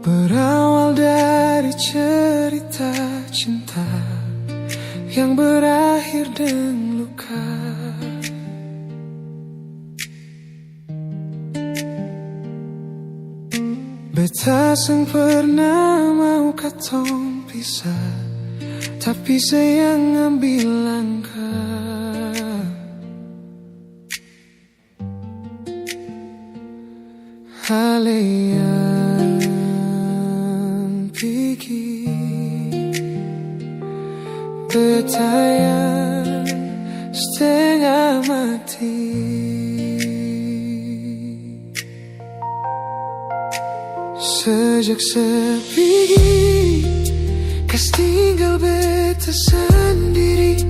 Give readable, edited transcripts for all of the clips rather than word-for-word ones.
Berawal dari cerita cinta yang berakhir dengan luka. Beta seng pernah mau katong pisah, tapi sayang ambil langkah. Halean PIGI beta yang setengah mati. Sejak sepigi kas tinggal beta sendiri,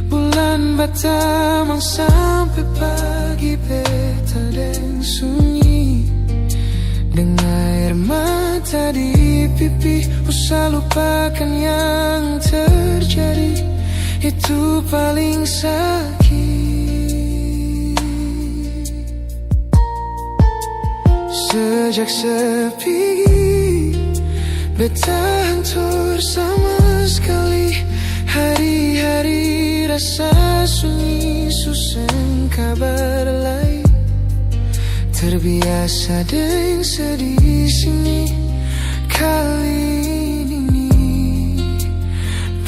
bulan batamang sampai pagi beta dan sunyi. Dengan air mata di pipi, usah lupakan yang terjadi, itu paling sakit. Sejak sepigi beta hancur sama sekali, hari-hari rasa sunyi, susah kabar lain. Terbiasa dengan sedih sini, kali ini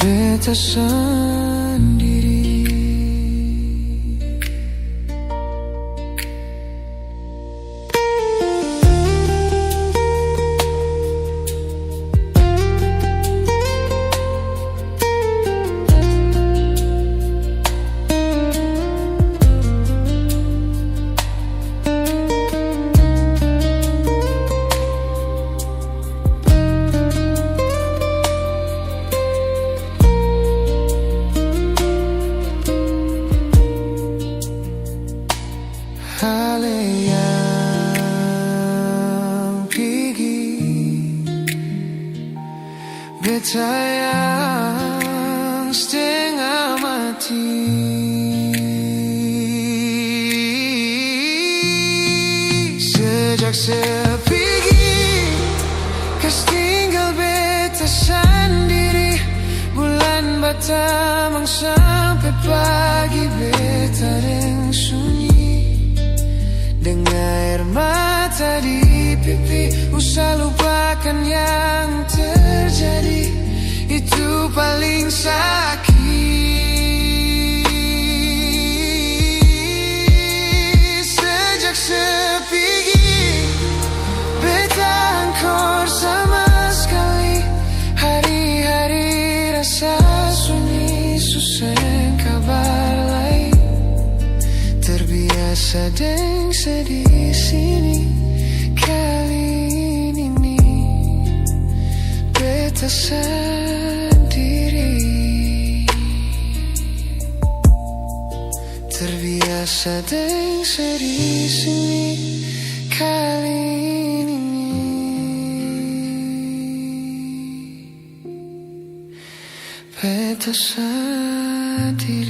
beta sendiri. Halean PIGI beta yang setengah mati. Sejak sepigi kas tinggal beta sendiri, bulan batamang sampai pagi beta dan sunyi. Dengan air mata di pipi, usah lupakan yang terjadi, itu paling sakit. Sejak sepigi beta angkor sama sekali, hari-hari rasa sunyi, susah kabar lain. Terbiasa dengan sedih sini, kali ini beta sendiri. Terbiasa dengan sedih sini, kali ini beta sendiri.